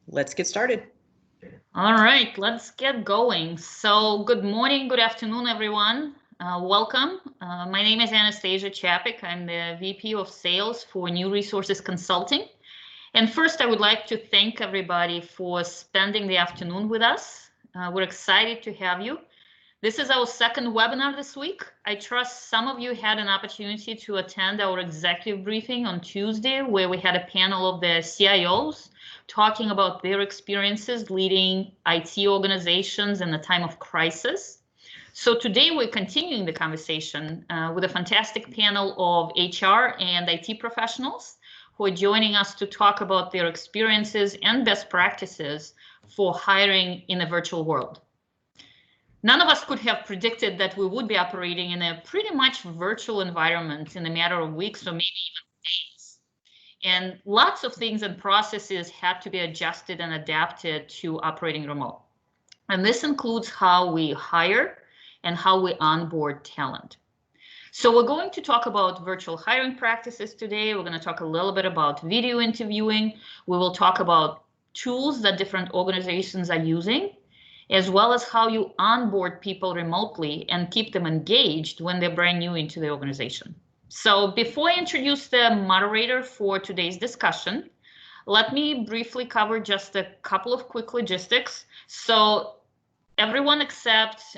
let's get started. All right, let's get going. So good morning, good afternoon, everyone. Welcome. My name is Anastasia Chapik. I'm the VP of Sales for New Resources Consulting. And first, I would like to thank everybody for spending the afternoon with us. We're excited to have you. This is our second webinar this week. I trust some of you had an opportunity to attend our executive briefing on Tuesday, where we had a panel of the CIOs talking about their experiences leading IT organizations in a time of crisis. So today we're continuing the conversation with a fantastic panel of HR and IT professionals who are joining us to talk about their experiences and best practices for hiring in a virtual world. None of us could have predicted that we would be operating in a pretty much virtual environment in a matter of weeks or maybe even days. And lots of things and processes had to be adjusted and adapted to operating remote. And this includes how we hire and how we onboard talent. So we're going to talk about virtual hiring practices today. We're going to talk a little bit about video interviewing. We will talk about tools that different organizations are using, as well as how you onboard people remotely and keep them engaged when they're brand new into the organization. So before I introduce the moderator for today's discussion, let me briefly cover just a couple of quick logistics. So everyone except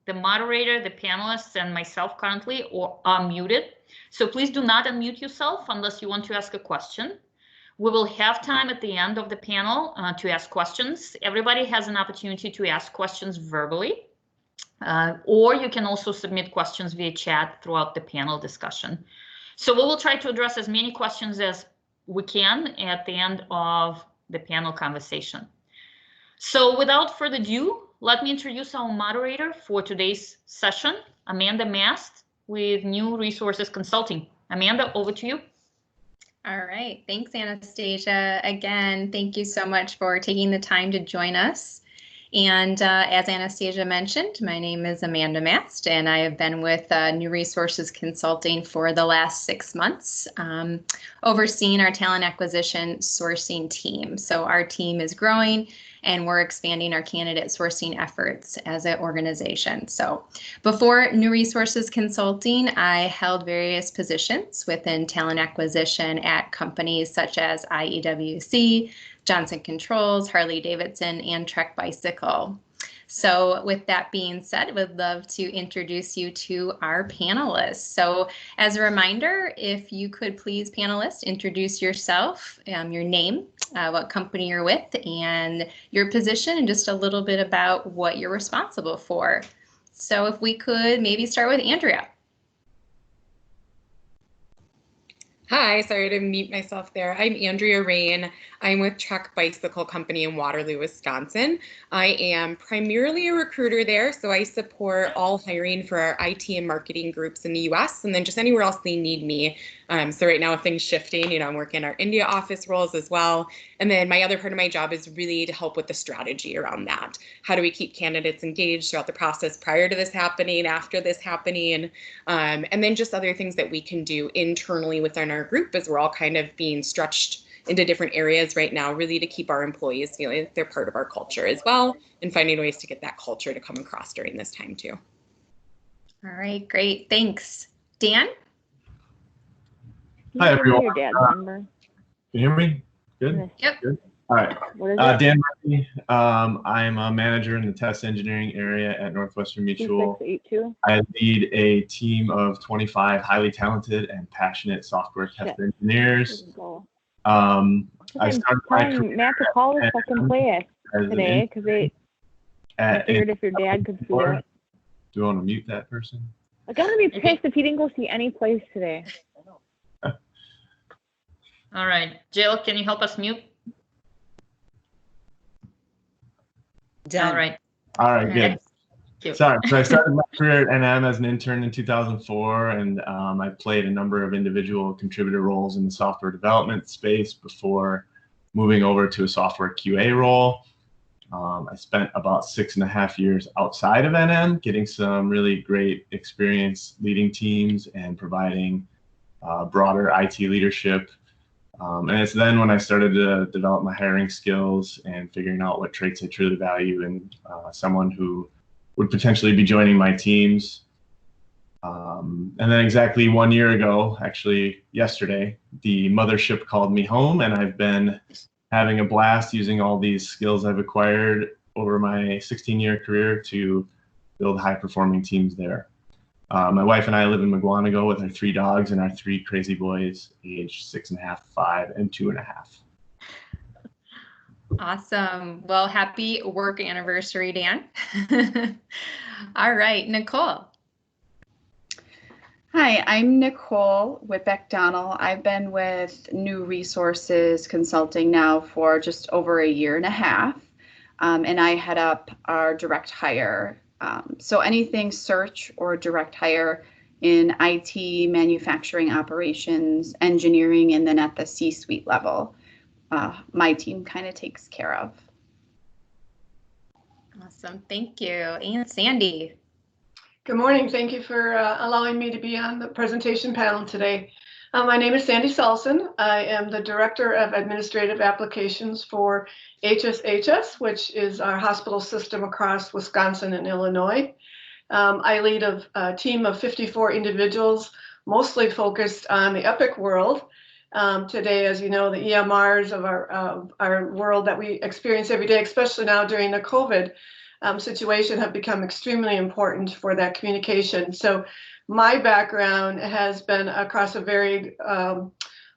the moderator, the panelists, and myself currently are muted. So please do not unmute yourself unless you want to ask a question. We will have time at the end of the panel to ask questions. Everybody has an opportunity to ask questions verbally, or you can also submit questions via chat throughout the panel discussion. So we will try to address as many questions as we can at the end of the panel conversation. So without further ado, let me introduce our moderator for today's session, Amanda Mast with New Resources Consulting. Amanda, over to you. All right, thanks, Anastasia. Again, thank you so much for taking the time to join us. And as Anastasia mentioned, my name is Amanda Mast, and I have been with New Resources Consulting for the last 6 months, overseeing our talent acquisition sourcing team. So our team is growing, and we're expanding our candidate sourcing efforts as an organization. So before New Resources Consulting, I held various positions within talent acquisition at companies such as IEWC, Johnson Controls, Harley Davidson, and Trek Bicycle. So with that being said, I would love to introduce you to our panelists. So as a reminder, if you could please, panelists, introduce yourself, your name, what company you're with, and your position, and just a little bit about what you're responsible for. So if we could maybe start with Andrea. Hi, sorry to mute myself there. I'm Andrea Rane. I'm with Trek Bicycle Company in Waterloo, Wisconsin. I am primarily a recruiter there, so I support all hiring for our IT and marketing groups in the US, and then just anywhere else they need me. So right now, things shifting, I'm working in our India office roles as well. And then my other part of my job is really to help with the strategy around that. How do we keep candidates engaged throughout the process prior to this happening, after this happening, and then just other things that we can do internally within our group as we're all kind of being stretched into different areas right now, really to keep our employees feeling like they're part of our culture as well, and finding ways to get that culture to come across during this time too. All right, great, thanks. Dan? Hi, everyone. Can you hear me? Good? Yep. Good. All right. Dan Murphy. I'm a manager in the test engineering area at Northwestern Mutual. I lead a team of 25 highly talented and passionate software test engineers. I started my career Matt to call us second place today because I figured if your dad could see it. Do you want to mute that person? I'm gonna be pissed if he didn't go see any plays today. All right, Jill, can you help us mute? Done. All right, good. Sorry, so I started my career at NM as an intern in 2004, and I played a number of individual contributor roles in the software development space before moving over to a software QA role. I spent about 6.5 years outside of NM, getting some really great experience leading teams and providing broader IT leadership And it's then when I started to develop my hiring skills and figuring out what traits I truly value in someone who would potentially be joining my teams. And then exactly 1 year ago, actually yesterday, the mothership called me home, and I've been having a blast using all these skills I've acquired over my 16-year career to build high-performing teams there. My wife and I live in McGuanago with our 3 dogs and our 3 crazy boys, aged 6.5, 5, and 2.5. Awesome. Well, happy work anniversary, Dan. All right, Nicole. Hi, I'm Nicole Whitbeck-Dohnal. I've been with New Resources Consulting now for just over 1.5 years, and I head up our direct hire. So anything search or direct hire in IT, manufacturing operations, engineering, and then at the C-suite level, my team kind of takes care of. Awesome. Thank you. And Sandie. Good morning. Thank you for allowing me to be on the presentation panel today. My name is Sandie Selissen. I am the Director of Administrative Applications for HSHS, which is our hospital system across Wisconsin and Illinois. I lead a team of 54 individuals, mostly focused on the Epic world. Today, as you know, the EMRs of our world that we experience every day, especially now during the COVID situation, have become extremely important for that communication. So my background has been across a varied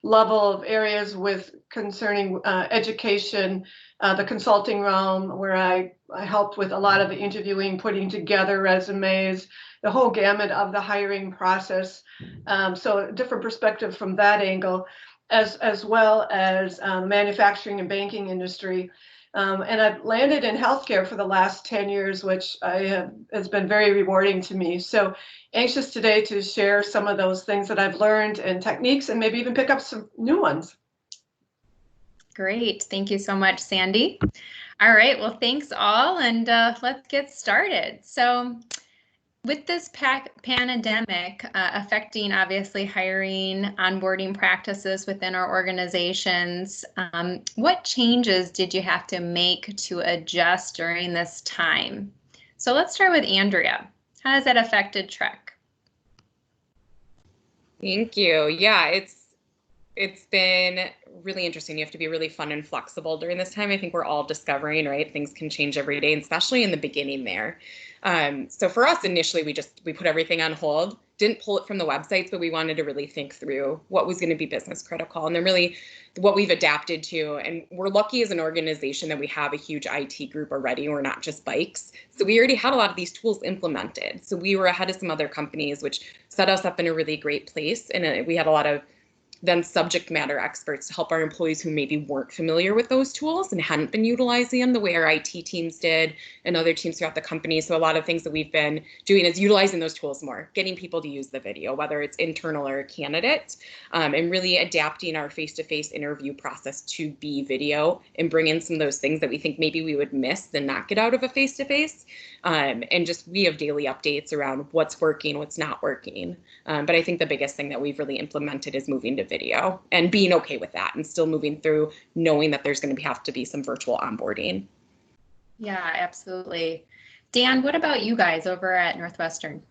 level of areas with concerning education, the consulting realm, where I helped with a lot of the interviewing, putting together resumes, the whole gamut of the hiring process. So a different perspective from that angle, as well as manufacturing and banking industry. And I've landed in healthcare for the last 10 years, which has been very rewarding to me. So anxious today to share some of those things that I've learned and techniques, and maybe even pick up some new ones. Great. Thank you so much, Sandie. All right. Well, thanks all. And let's get started. So with this pandemic affecting obviously hiring, onboarding practices within our organizations, what changes did you have to make to adjust during this time? So let's start with Andrea. How has that affected Trek? Thank you. Yeah, it's been really interesting. You have to be really fun and flexible during this time. I think we're all discovering, right? Things can change every day, and especially in the beginning there. So for us, initially, we put everything on hold, didn't pull it from the websites, but we wanted to really think through what was going to be business critical, and then really what we've adapted to. And we're lucky as an organization that we have a huge IT group already. We're not just bikes. So we already had a lot of these tools implemented. So we were ahead of some other companies, which set us up in a really great place. And we had a lot of then subject matter experts to help our employees who maybe weren't familiar with those tools and hadn't been utilizing them the way our IT teams did and other teams throughout the company. So a lot of things that we've been doing is utilizing those tools more, getting people to use the video, whether it's internal or a candidate, and really adapting our face-to-face interview process to be video and bring in some of those things that we think maybe we would miss and not get out of a face-to-face. And just we have daily updates around what's working, what's not working. But I think the biggest thing that we've really implemented is moving to video and being okay with that and still moving through knowing that there's going to have to be some virtual onboarding. Yeah, absolutely. Dan, what about you guys over at Northwestern?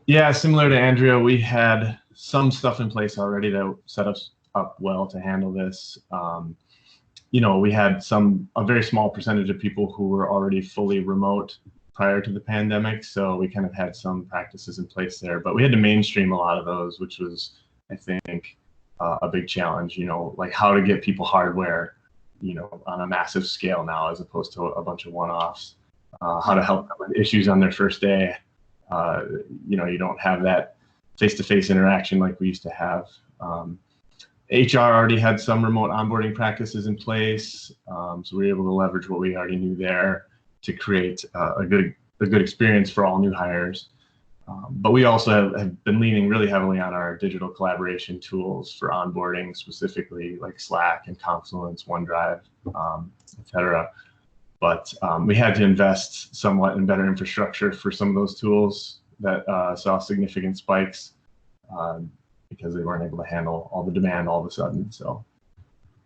Yeah, similar to Andrea, we had some stuff in place already that set us up well to handle this. You know, we had a very small percentage of people who were already fully remote prior to the pandemic. So we kind of had some practices in place there, but we had to mainstream a lot of those, which was, I think, a big challenge, you know, like how to get people hardware, you know, on a massive scale now, as opposed to a bunch of one-offs, how to help them with issues on their first day. You know, you don't have that face-to-face interaction like we used to have. HR already had some remote onboarding practices in place, so we were able to leverage what we already knew there to create a good experience for all new hires. But we also have been leaning really heavily on our digital collaboration tools for onboarding, specifically like Slack and Confluence, OneDrive, et cetera. But we had to invest somewhat in better infrastructure for some of those tools that saw significant spikes. because they weren't able to handle all the demand all of a sudden. So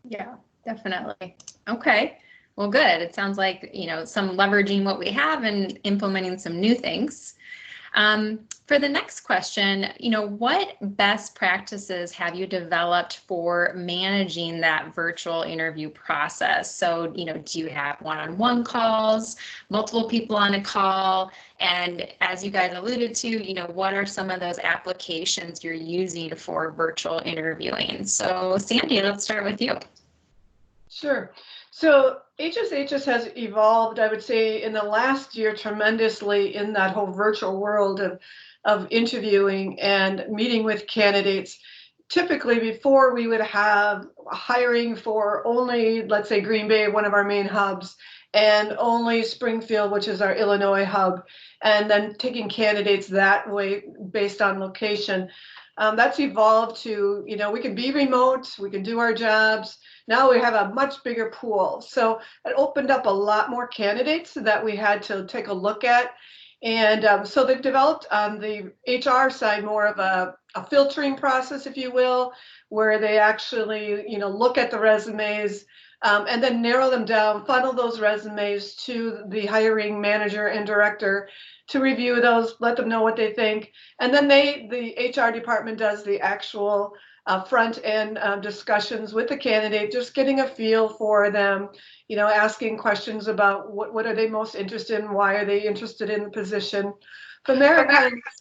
yeah, definitely. Okay. Well, good. It sounds like, some leveraging what we have and implementing some new things. For the next question, what best practices have you developed for managing that virtual interview process? So, do you have one-on-one calls, multiple people on a call? And as you guys alluded to, what are some of those applications you're using for virtual interviewing? So, Sandie, let's start with you. Sure. So HSHS has evolved, I would say, in the last year tremendously in that whole virtual world of interviewing and meeting with candidates. Typically, before we would have hiring for only, let's say, Green Bay, one of our main hubs, and only Springfield, which is our Illinois hub, and then taking candidates that way based on location. That's evolved to, we can be remote, we can do our jobs. Now we have a much bigger pool. So it opened up a lot more candidates that we had to take a look at. And so they've developed on the HR side more of a filtering process, if you will, where they actually, look at the resumes and then narrow them down, funnel those resumes to the hiring manager and director to review those, let them know what they think. And then the HR department does the actual front end discussions with the candidate, just getting a feel for them, asking questions about what are they most interested in, why are they interested in the position. From there,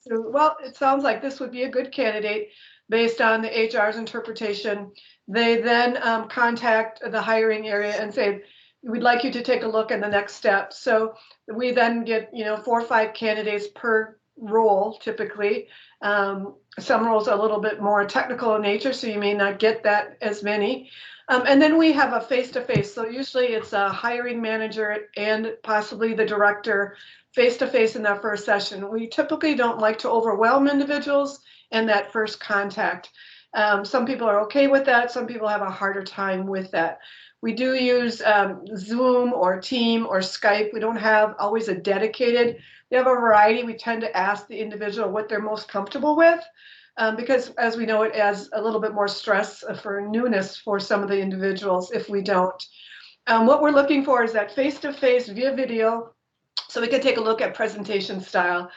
well, it sounds like this would be a good candidate based on the HR's interpretation. They then contact the hiring area and say, we'd like you to take a look at the next step. So we then get, 4 or 5 candidates per role, typically. Some roles are a little bit more technical in nature, so you may not get that as many. And then we have a face-to-face. So usually it's a hiring manager and possibly the director face-to-face in that first session. We typically don't like to overwhelm individuals in that first contact. Some people are okay with that. Some people have a harder time with that. We do use Zoom or Team or Skype. We don't have always a dedicated. We have a variety. We tend to ask the individual what they're most comfortable with because, as we know, it adds a little bit more stress for newness for some of the individuals if we don't. What we're looking for is that face-to-face via video so we can take a look at presentation style.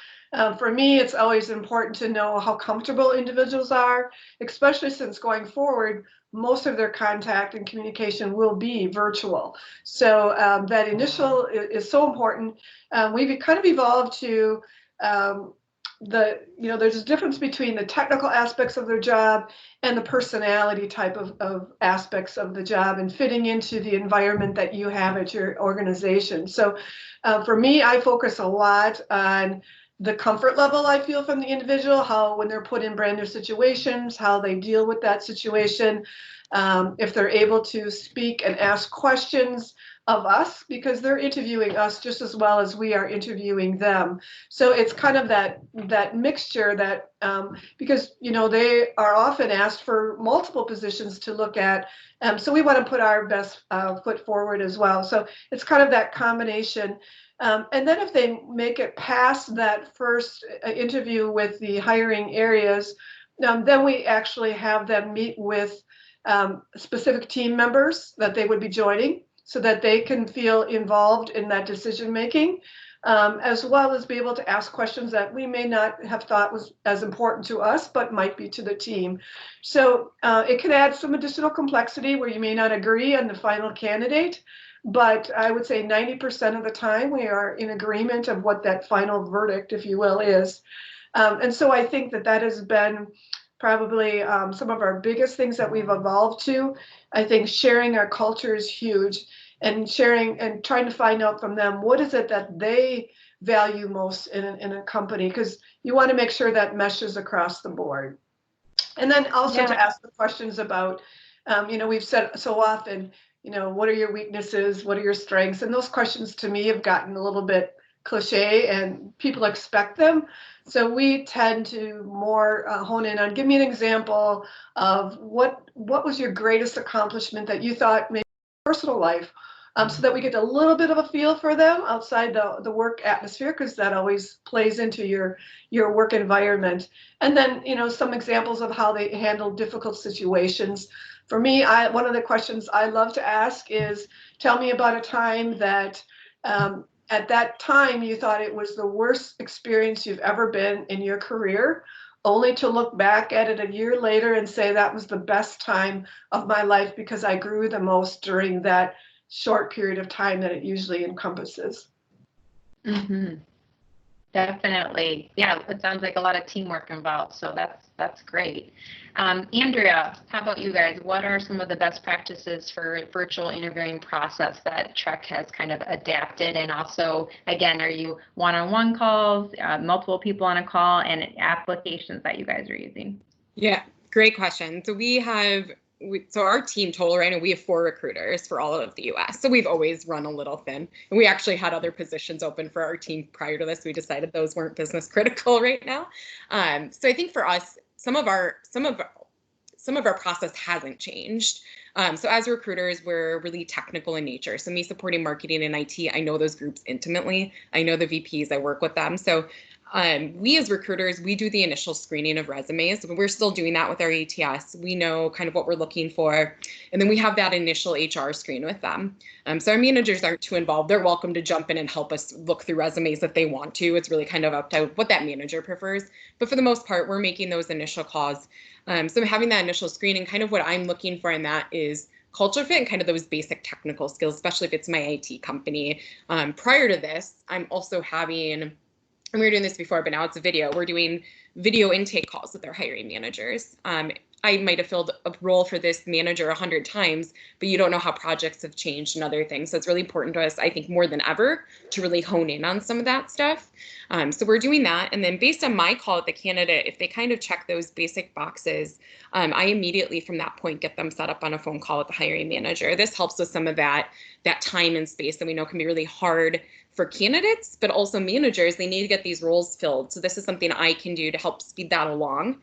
For me, it's always important to know how comfortable individuals are, especially since going forward, most of their contact and communication will be virtual. So that initial is so important. We've kind of evolved to there's a difference between the technical aspects of their job and the personality type of aspects of the job and fitting into the environment that you have at your organization. So for me, I focus a lot on the comfort level I feel from the individual, how when they're put in brand new situations, how they deal with that situation, if they're able to speak and ask questions of us, because they're interviewing us just as well as we are interviewing them. So it's kind of that mixture that because they are often asked for multiple positions to look at. So we want to put our best foot forward as well. So it's kind of that combination. And then if they make it past that first interview with the hiring areas, then we actually have them meet with specific team members that they would be joining so that they can feel involved in that decision making, as well as be able to ask questions that we may not have thought was as important to us, but might be to the team. So it can add some additional complexity where you may not agree on the final candidate. But I would say 90% of the time we are in agreement of what that final verdict, if you will, is. And so I think that has been probably some of our biggest things that we've evolved to. I think sharing our culture is huge, and sharing and trying to find out from them what is it that they value most in a company, because you want to make sure that meshes across the board. And then also to ask the questions about, we've said so often, what are your weaknesses? What are your strengths? And those questions to me have gotten a little bit cliche and people expect them. So we tend to more hone in on, give me an example of what was your greatest accomplishment that you thought maybe in your personal life so that we get a little bit of a feel for them outside the work atmosphere, because that always plays into your work environment. And then, some examples of how they handle difficult situations. For me, one of the questions I love to ask is, tell me about a time that at that time you thought it was the worst experience you've ever been in your career, only to look back at it a year later and say that was the best time of my life because I grew the most during that short period of time that it usually encompasses. Mm-hmm. Definitely. Yeah, it sounds like a lot of teamwork involved, so that's great. Andrea, how about you guys? What are some of the best practices for virtual interviewing process that TREC has kind of adapted? And also, again, are you one-on-one calls, multiple people on a call, and applications that you guys are using? Yeah, great question. So so our team total right now, we have 4 recruiters for all of the US. So we've always run a little thin, and we actually had other positions open for our team prior to this. We decided those weren't business critical right now. So I think for us, some of our process hasn't changed. So as recruiters, we're really technical in nature. So me supporting marketing and IT, I know those groups intimately. I know the VPs, I work with them. So we as recruiters, we do the initial screening of resumes. We're still doing that with our ATS. We know kind of what we're looking for. And then we have that initial HR screen with them. So our managers aren't too involved. They're welcome to jump in and help us look through resumes if they want to. It's really kind of up to what that manager prefers. But for the most part, we're making those initial calls. So having that initial screening, kind of what I'm looking for in that is culture fit and kind of those basic technical skills, especially if it's my IT company. Prior to this, I'm also having, and we were doing this before, but now it's a video. We're doing video intake calls with our hiring managers. I might have filled a role for this manager 100 times, but you don't know how projects have changed and other things. So it's really important to us, I think, more than ever, to really hone in on some of that stuff. So we're doing that. And then based on my call with the candidate, if they kind of check those basic boxes, I immediately from that point get them set up on a phone call with the hiring manager. This helps with some of that time and space that we know can be really hard for candidates, but also managers. They need to get these roles filled. So this is something I can do to help speed that along,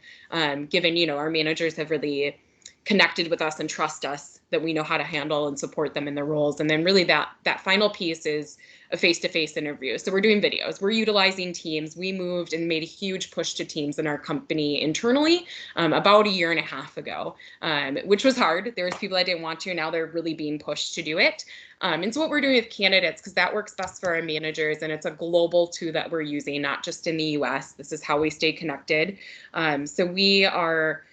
given, our managers have really connected with us and trust us that we know how to handle and support them in their roles. And then really that final piece is a face-to-face interview. So we're doing videos, we're utilizing Teams. We moved and made a huge push to Teams in our company internally about 1.5 years ago, which was hard. There was people that didn't want to, now they're really being pushed to do it. And so what we're doing with candidates, because that works best for our managers, and it's a global tool that we're using, not just in the US. This is how we stay connected. So we are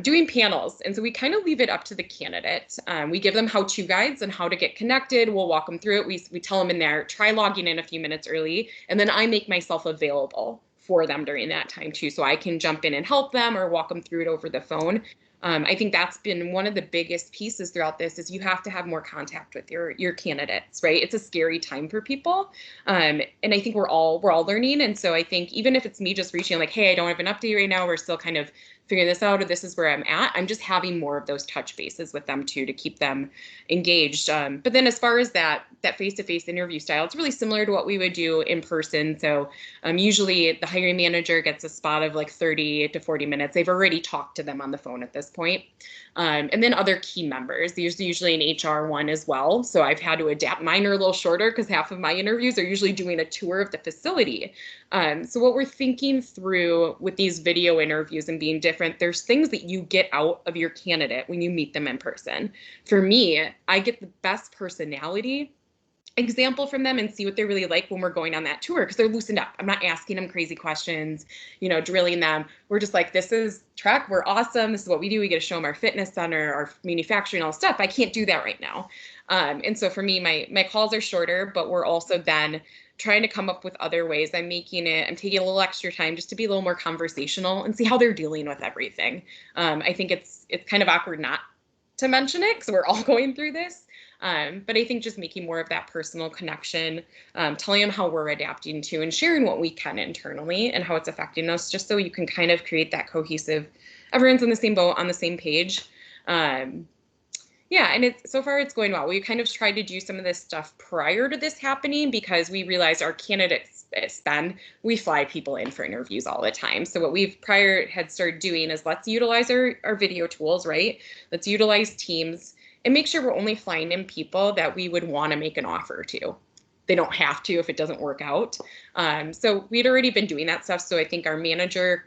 doing panels. And so we kind of leave it up to the candidate. We give them how-to guides on how to get connected. We'll walk them through it. We tell them in there, try logging in a few minutes early. And then I make myself available for them during that time too. So I can jump in and help them or walk them through it over the phone. I think that's been one of the biggest pieces throughout this is you have to have more contact with your candidates, right? It's a scary time for people. And I think we're all learning. And so I think even if it's me just reaching like, hey, I don't have an update right now, we're still kind of figuring this out, or this is where I'm at. I'm just having more of those touch bases with them too, to keep them engaged. But then as far as that face-to-face interview style, it's really similar to what we would do in person. So usually the hiring manager gets a spot of like 30 to 40 minutes. They've already talked to them on the phone at this point. And then other key members, there's usually an HR one as well. So I've had to adapt. Mine are a little shorter because half of my interviews are usually doing a tour of the facility. So what we're thinking through with these video interviews and being different, there's things that you get out of your candidate when you meet them in person. For me, I get the best personality example from them and see what they're really like when we're going on that tour, because they're loosened up. I'm not asking them crazy questions, drilling them. We're just like, this is TREC, we're awesome, this is what we do. We get to show them our fitness center, our manufacturing, all stuff. I can't do that right now. And so for me, my calls are shorter, but we're also then trying to come up with other ways. I'm taking a little extra time just to be a little more conversational and see how they're dealing with everything. I think it's kind of awkward not to mention it because we're all going through this. But I think just making more of that personal connection, telling them how we're adapting to and sharing what we can internally and how it's affecting us, just so you can kind of create that cohesive, everyone's in the same boat, on the same page. Yeah, and so far it's going well. We kind of tried to do some of this stuff prior to this happening because we realized our candidates we fly people in for interviews all the time. So what we've prior had started doing is let's utilize our video tools, right? Let's utilize Teams and make sure we're only flying in people that we would want to make an offer to. They don't have to if it doesn't work out. So we'd already been doing that stuff. So I think our manager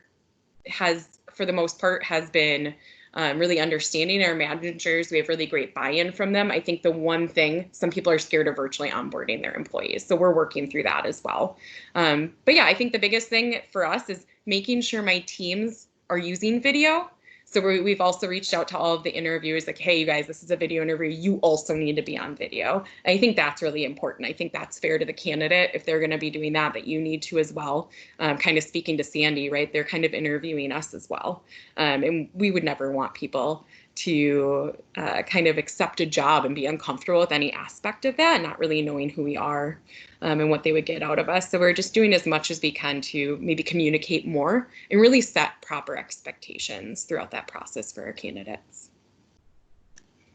has, for the most part, has been really understanding. Our managers, we have really great buy-in from them. I think the one thing, some people are scared of virtually onboarding their employees. So we're working through that as well. But yeah, I think the biggest thing for us is making sure my teams are using video. So we've also reached out to all of the interviewers like, hey, you guys, this is a video interview. You also need to be on video. And I think that's really important. I think that's fair to the candidate if they're going to be doing that, that you need to as well. Kind of speaking to Sandie, right? They're kind of interviewing us as well. And we would never want people to kind of accept a job and be uncomfortable with any aspect of that, not really knowing who we are and what they would get out of us. So we're just doing as much as we can to maybe communicate more and really set proper expectations throughout that process for our candidates.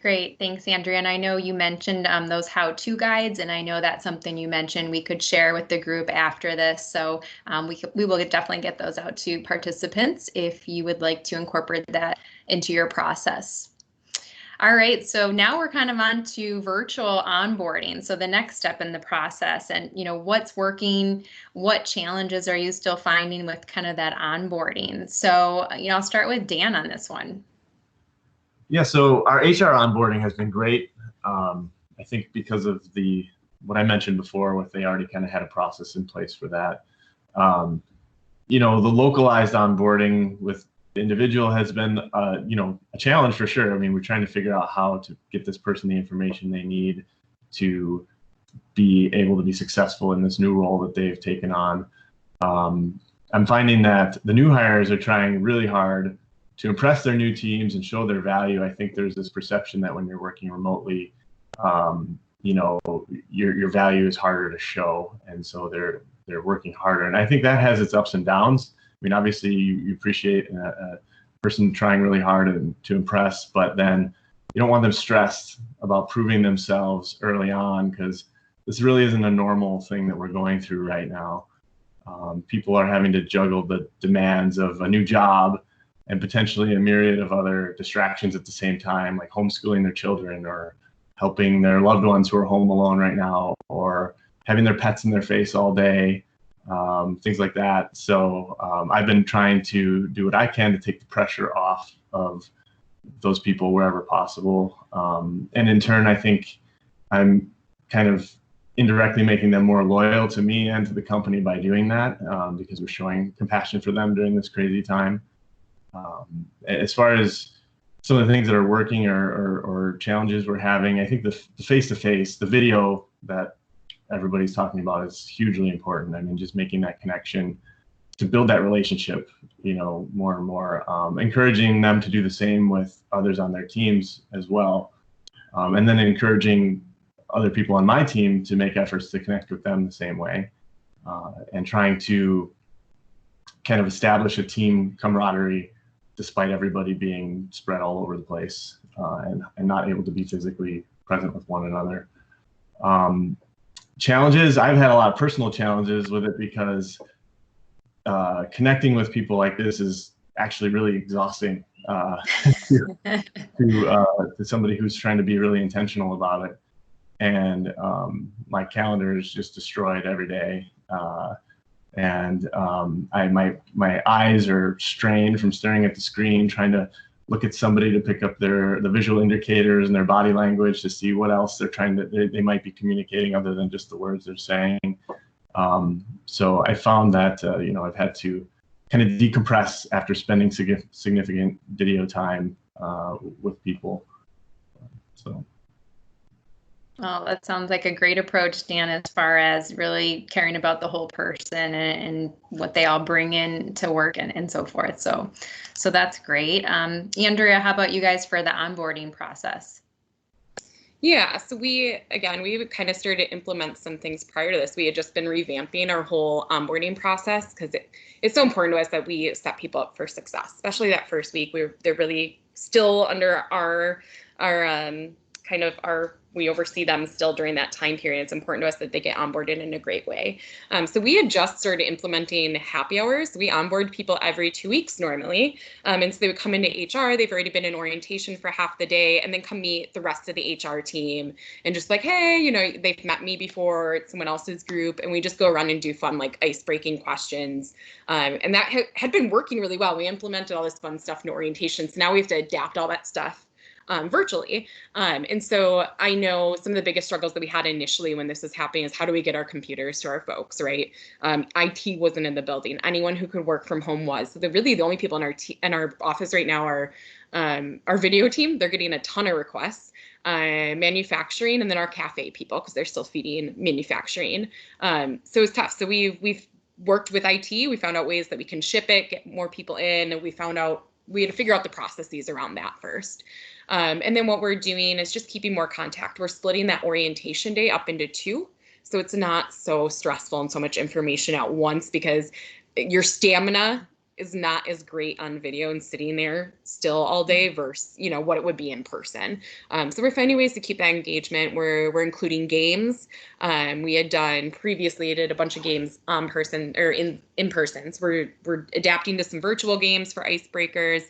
Great, thanks, Andrea. And I know you mentioned those how-to guides, and I know that's something you mentioned we could share with the group after this. So we will definitely get those out to participants if you would like to incorporate that into your process. All right, so now we're kind of on to virtual onboarding. So the next step in the process, and what's working, what challenges are you still finding with kind of that onboarding? So I'll start with Dan on this one. Yeah, so our HR onboarding has been great. I think because of what I mentioned before, with they already kind of had a process in place for that. The localized onboarding with the individual has been, a challenge for sure. I mean, we're trying to figure out how to get this person the information they need to be able to be successful in this new role that they've taken on. I'm finding that the new hires are trying really hard to impress their new teams and show their value. I think there's this perception that when you're working remotely, your value is harder to show, and so they're working harder. And I think that has its ups and downs. I mean, obviously, you appreciate a person trying really hard to impress, but then you don't want them stressed about proving themselves early on, because this really isn't a normal thing that we're going through right now. People are having to juggle the demands of a new job and potentially a myriad of other distractions at the same time, like homeschooling their children or helping their loved ones who are home alone right now, or having their pets in their face all day, things like that. So I've been trying to do what I can to take the pressure off of those people wherever possible. And in turn, I think I'm kind of indirectly making them more loyal to me and to the company by doing that, because we're showing compassion for them during this crazy time. As far as some of the things that are working or challenges we're having, I think the face-to-face, the video that everybody's talking about is hugely important. I mean, just making that connection to build that relationship, more and more, encouraging them to do the same with others on their teams as well. And then encouraging other people on my team to make efforts to connect with them the same way, and trying to kind of establish a team camaraderie despite everybody being spread all over the place, and not able to be physically present with one another. Challenges, I've had a lot of personal challenges with it, because connecting with people like this is actually really exhausting to somebody who's trying to be really intentional about it. And my calendar is just destroyed every day. And my eyes are strained from staring at the screen, trying to look at somebody to pick up the visual indicators and their body language to see what else they might be communicating other than just the words they're saying. So I found that I've had to kind of decompress after spending significant video time with people. So. Well, that sounds like a great approach, Dan, as far as really caring about the whole person and what they all bring in to work and so forth. So that's great. Andrea, how about you guys for the onboarding process? Yeah, so we kind of started to implement some things prior to this. We had just been revamping our whole onboarding process, because it's so important to us that we set people up for success, especially that first week. They're really still under our we oversee them still during that time period. It's important to us that they get onboarded in a great way. So we had just started implementing happy hours. We onboard people every 2 weeks normally. And so they would come into HR, they've already been in orientation for half the day, and then come meet the rest of the HR team and just like, hey, you know, they've met me before, it's someone else's group, and we just go around and do fun like ice-breaking questions. And that had been working really well. We implemented all this fun stuff in orientation. So now we have to adapt all that stuff virtually. And so I know some of the biggest struggles that we had initially when this was happening is how do we get our computers to our folks, right? IT wasn't in the building. Anyone who could work from home was. So the only people in our office right now are our video team. They're getting a ton of requests. Manufacturing, and then our cafe people, because they're still feeding manufacturing. So it's tough. So we've worked with IT. We found out ways that we can ship it, get more people in. And we found out we had to figure out the processes around that first. And then what we're doing is just keeping more contact. We're splitting that orientation day up into 2. So it's not so stressful and so much information at once, because your stamina is not as great on video and sitting there still all day versus, you know, what it would be in person. So we're finding ways to keep that engagement. We're including games. We had done previously, did a bunch of games in person. So we're adapting to some virtual games for icebreakers.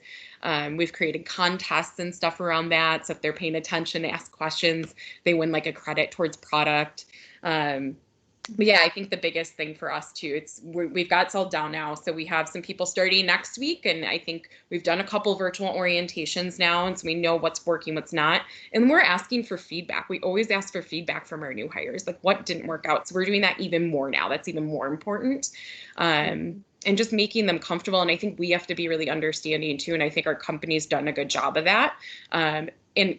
We've created contests and stuff around that. So if they're paying attention, ask questions, they win like a credit towards product. But yeah, I think the biggest thing for us too, we've got it all down now. So we have some people starting next week, and I think we've done a couple virtual orientations now, and so we know what's working, what's not. And we're asking for feedback. We always ask for feedback from our new hires, like what didn't work out. So we're doing that even more now. That's even more important. And just making them comfortable. And I think we have to be really understanding too. And I think our company's done a good job of that. And,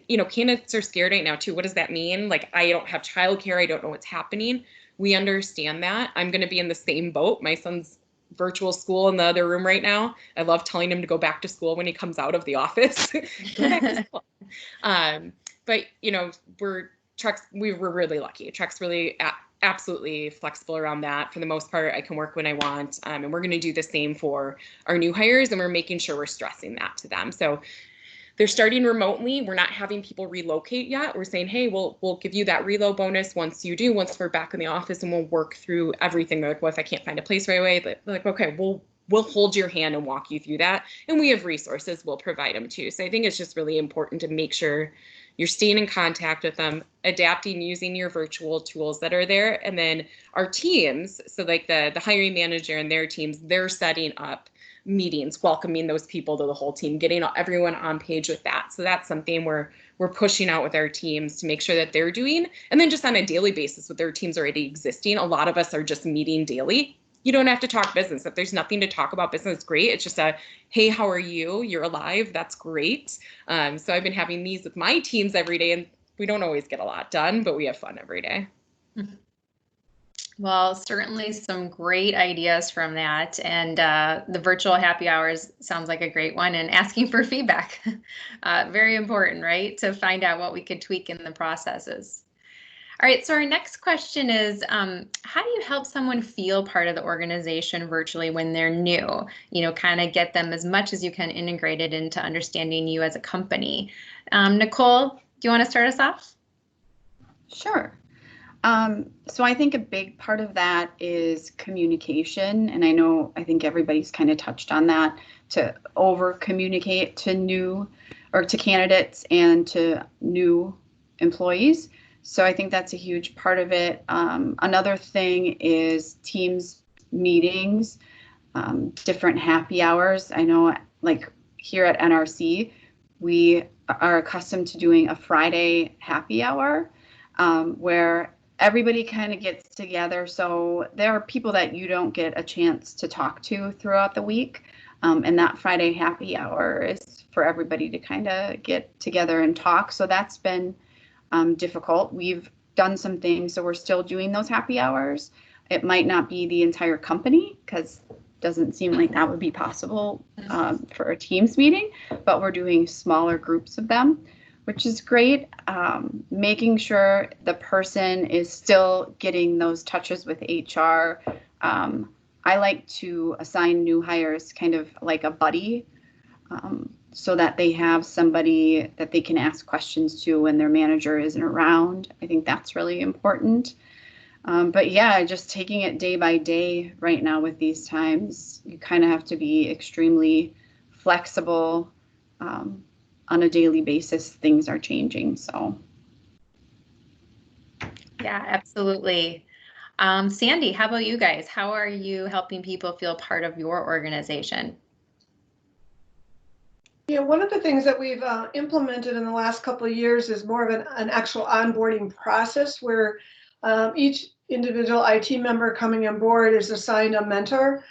you know, candidates are scared right now too. What does that mean? Like, I don't have childcare. I don't know what's happening. We understand that. I'm going to be in the same boat. My son's virtual school in the other room right now. I love telling him to go back to school when he comes out of the office. Go back to school. But, you know, we were really lucky. Truck's really absolutely flexible around that. For the most part, I can work when I want. And we're going to do the same for our new hires, and we're making sure we're stressing that to them. So they're starting remotely. We're not having people relocate yet. We're saying, hey, we'll give you that reload bonus once we're back in the office, and we'll work through everything. They're like, well, if I can't find a place right away, they're like, okay, we'll hold your hand and walk you through that. And we have resources, we'll provide them too. So I think it's just really important to make sure you're staying in contact with them, adapting, using your virtual tools that are there. And then our teams, so like the hiring manager and their teams, they're setting up meetings, welcoming those people to the whole team, getting everyone on page with that. So that's something we're pushing out with our teams to make sure that they're doing. And then just on a daily basis with their teams already existing, a lot of us are just meeting daily. You don't have to talk business. If there's nothing to talk about business, great. It's just hey, how are you? You're alive. That's great. So I've been having these with my teams every day, and we don't always get a lot done, but we have fun every day. Well, certainly some great ideas from that. And the virtual happy hours sounds like a great one, and asking for feedback. Very important, right? To find out what we could tweak in the processes. All right, so our next question is, how do you help someone feel part of the organization virtually when they're new? You know, kind of get them as much as you can integrated into understanding you as a company. Nicole, do you want to start us off? Sure. So I think a big part of that is communication. And I think everybody's kind of touched on that, to over communicate to candidates and to new employees. So I think that's a huge part of it. Another thing is teams meetings, different happy hours. I know, like here at NRC, we are accustomed to doing a Friday happy hour where everybody kind of gets together. So there are people that you don't get a chance to talk to throughout the week. And that Friday happy hour is for everybody to kind of get together and talk. So that's been difficult. We've done some things, so we're still doing those happy hours. It might not be the entire company, because it doesn't seem like that would be possible for a Teams meeting, but we're doing smaller groups of them, which is great. Making sure the person is still getting those touches with HR. I like to assign new hires kind of like a buddy. so that they have somebody that they can ask questions to when their manager isn't around. I think that's really important. But yeah, just taking it day by day right now with these times, you kind of have to be extremely flexible. On a daily basis, things are changing. So. Yeah, absolutely. Sandie, how about you guys? How are you helping people feel part of your organization? Yeah, one of the things that we've implemented in the last couple of years is more of an actual onboarding process where each individual IT member coming on board is assigned a mentor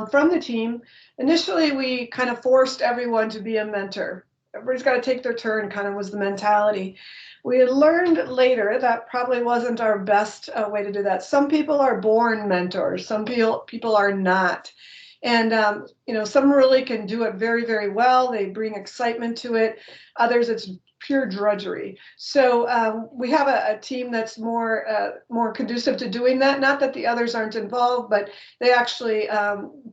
from the team. Initially, we kind of forced everyone to be a mentor. Everybody's got to take their turn, kind of was the mentality. We had learned later that probably wasn't our best way to do that. Some people are born mentors, some people are not. And, some really can do it very, very well. They bring excitement to it. Others, it's pure drudgery. So we have a team that's more conducive to doing that. Not that the others aren't involved, but they actually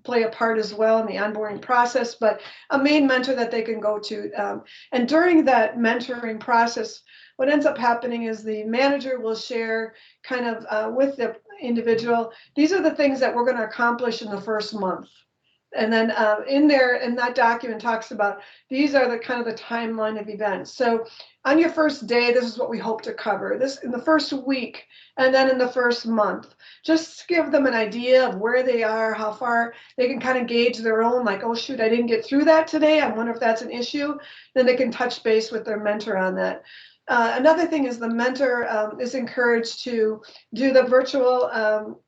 play a part as well in the onboarding process, but a main mentor that they can go to. And during that mentoring process, what ends up happening is the manager will share kind of with the individual, these are the things that we're going to accomplish in the first month. And then in that document talks about these are the kind of the timeline of events. So on your first day, this is what we hope to cover. This in the first week, and then in the first month. Just give them an idea of where they are, how far they can kind of gauge their own, like, oh shoot, I didn't get through that today. I wonder if that's an issue. Then they can touch base with their mentor on that. Another thing is the mentor is encouraged to do the virtual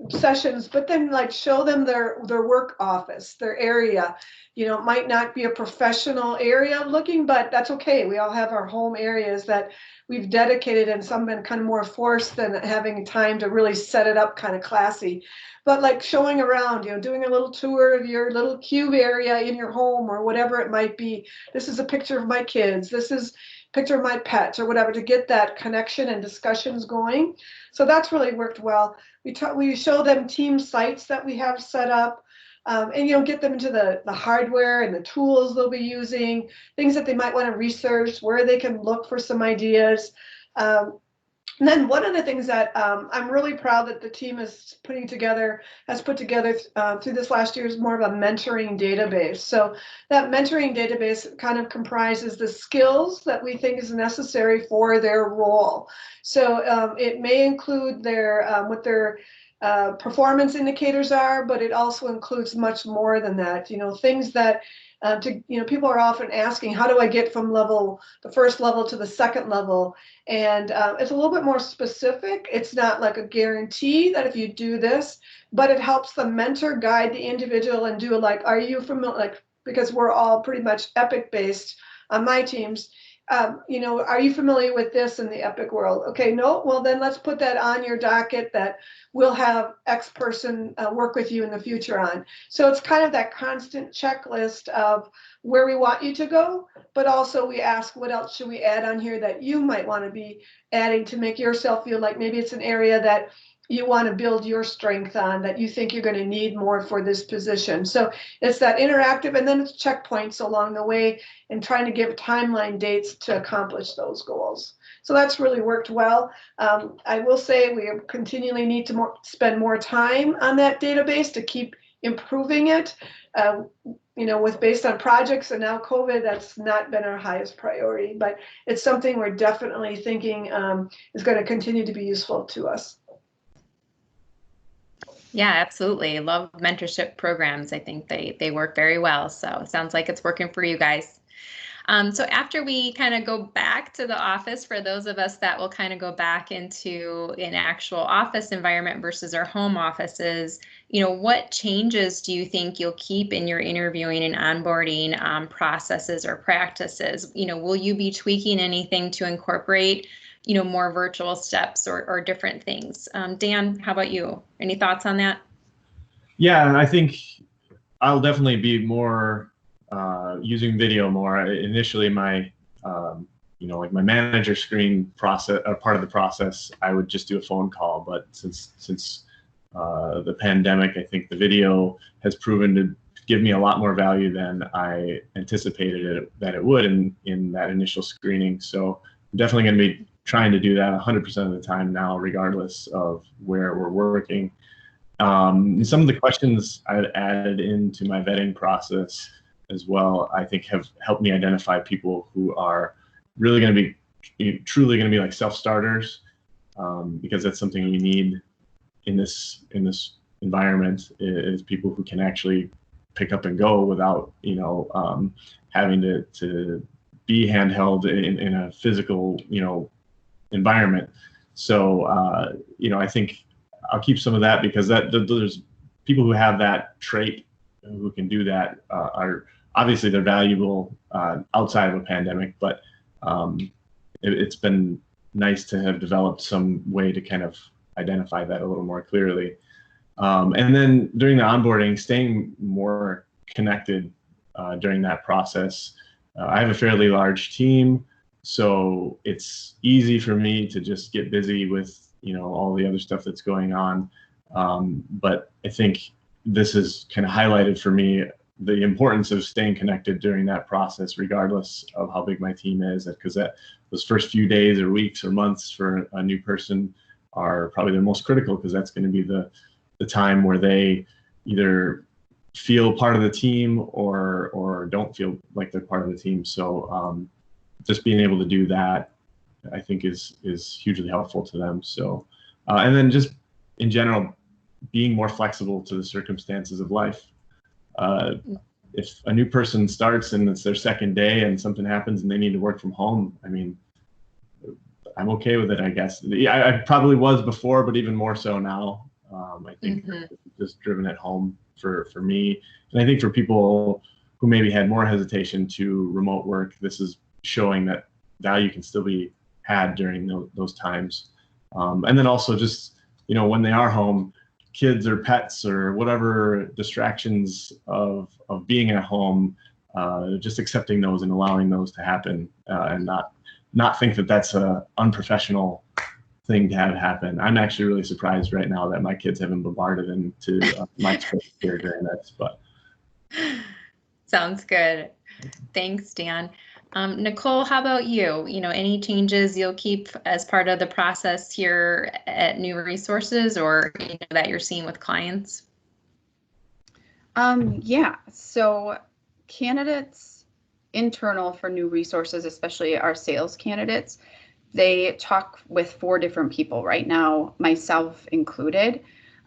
sessions, but then like show them their work office, their area. It might not be a professional area looking, but that's okay. We all have our home areas that we've dedicated, and some been kind of more forced than having time to really set it up kind of classy. But like showing around, doing a little tour of your little cube area in your home or whatever it might be. This is a picture of my kids. This is picture of my pets or whatever, to get that connection and discussions going. So that's really worked well. We show them team sites that we have set up, and get them into the hardware and the tools they'll be using, things that they might want to research, where they can look for some ideas. And then one of the things that I'm really proud that the team has put together through this last year is more of a mentoring database. So that mentoring database kind of comprises the skills that we think is necessary for their role. So it may include what their performance indicators are, but it also includes much more than that. Things that people are often asking, how do I get from the first level to the second level? And it's a little bit more specific. It's not like a guarantee that if you do this, but it helps the mentor guide the individual and do are you familiar, because we're all pretty much Epic based on my teams. Are you familiar with this in the Epic world? Okay, no, well then let's put that on your docket that we'll have X person work with you in the future on. So it's kind of that constant checklist of where we want you to go, but also we ask what else should we add on here that you might want to be adding to make yourself feel like maybe it's an area that you want to build your strength on, that you think you're going to need more for this position. So it's that interactive, and then it's checkpoints along the way and trying to give timeline dates to accomplish those goals. So that's really worked well. I will say we continually need to spend more time on that database to keep improving it. With based on projects and now COVID, that's not been our highest priority, but it's something we're definitely thinking is going to continue to be useful to us. Yeah, absolutely. Love mentorship programs. I think they work very well. So it sounds like it's working for you guys. So after we kind of go back to the office, for those of us that will kind of go back into an actual office environment versus our home offices, what changes do you think you'll keep in your interviewing and onboarding processes or practices? Will you be tweaking anything to incorporate more virtual steps or different things? Dan, how about you? Any thoughts on that? Yeah, I think I'll definitely be more using video more. Initially, my my manager screen process, or part of the process, I would just do a phone call. But since the pandemic, I think the video has proven to give me a lot more value than I anticipated that it would in that initial screening. So I'm definitely going to be trying to do that 100% of the time now, regardless of where we're working. Some of the questions I've added into my vetting process as well, I think have helped me identify people who are really going to be truly going to be like self-starters, because that's something we need in this environment, is people who can actually pick up and go without having to be handheld in a physical environment. So I think I'll keep some of that, because there's people who have that trait who can do that are obviously they're valuable outside of a pandemic, but it's been nice to have developed some way to kind of identify that a little more clearly. And then during the onboarding, staying more connected during that process. I have a fairly large team, so it's easy for me to just get busy with all the other stuff that's going on. But I think this has kind of highlighted for me the importance of staying connected during that process, regardless of how big my team is, because those first few days or weeks or months for a new person are probably the most critical, because that's going to be the time where they either feel part of the team or don't feel like they're part of the team. So just being able to do that, I think is hugely helpful to them. So and then just in general, being more flexible to the circumstances of life. If a new person starts and it's their second day and something happens and they need to work from home, I mean, I'm okay with it, I guess. Yeah, I probably was before, but even more so now. I think just driven it home for me. And I think for people who maybe had more hesitation to remote work, this is showing that value can still be had during those times. And then also just, when they are home, kids or pets or whatever distractions of being at home, just accepting those and allowing those to happen, and not think that that's an unprofessional thing to have happen. I'm actually really surprised right now that my kids haven't bombarded into my space here during this. But sounds good. Thanks, Dan. Nicole, how about you? Any changes you'll keep as part of the process here at New Resources, or that you're seeing with clients? Yeah, so candidates internal for New Resources, especially our sales candidates, they talk with 4 different people right now, myself included.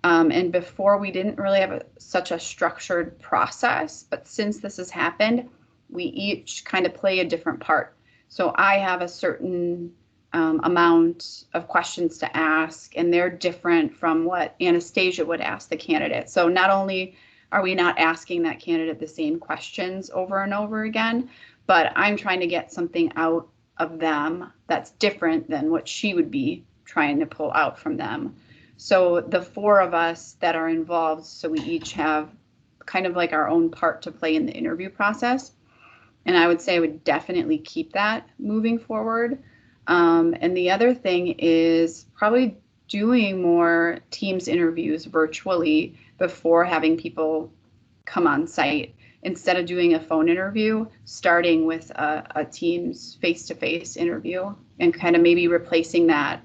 And before, we didn't really have such a structured process, but since this has happened, we each kind of play a different part. So I have a certain amount of questions to ask, and they're different from what Anastasia would ask the candidate. So not only are we not asking that candidate the same questions over and over again, but I'm trying to get something out of them that's different than what she would be trying to pull out from them. So the 4 of us that are involved, so we each have kind of like our own part to play in the interview process. And I would say I would definitely keep that moving forward. And the other thing is probably doing more Teams interviews virtually before having people come on site. Instead of doing a phone interview, starting with a Teams face-to-face interview, and kind of maybe replacing that,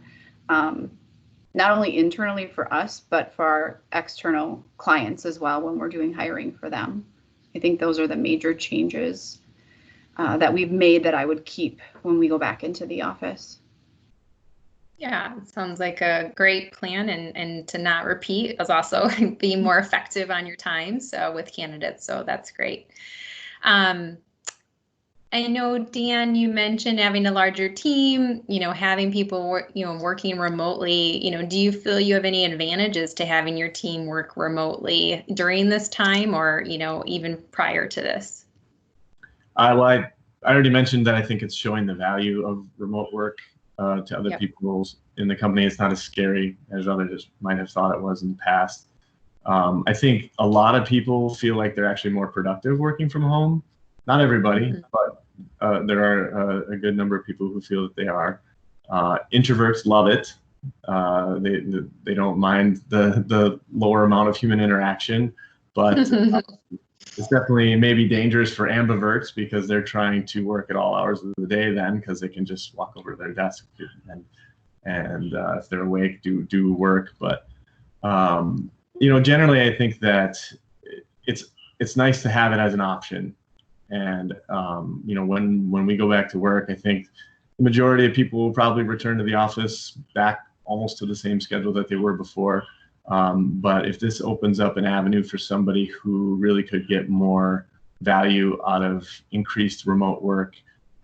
not only internally for us, but for our external clients as well when we're doing hiring for them. I think those are the major changes that we've made that I would keep when we go back into the office. Yeah, it sounds like a great plan, and to not repeat is also being more effective on your time with candidates. So that's great. I know, Dan, you mentioned having a larger team, having people working remotely. Do you feel you have any advantages to having your team work remotely during this time, or, even prior to this? Well, I already mentioned that I think it's showing the value of remote work to other people in the company. It's not as scary as others might have thought it was in the past. I think a lot of people feel like they're actually more productive working from home. Not everybody, but there are a good number of people who feel that they are. Introverts love it. They don't mind the lower amount of human interaction, but it's definitely maybe dangerous for ambiverts because they're trying to work at all hours of the day then, because they can just walk over to their desk and if they're awake, do work. But generally, I think that it's nice to have it as an option. And when we go back to work, I think the majority of people will probably return to the office back almost to the same schedule that they were before. But if this opens up an avenue for somebody who really could get more value out of increased remote work,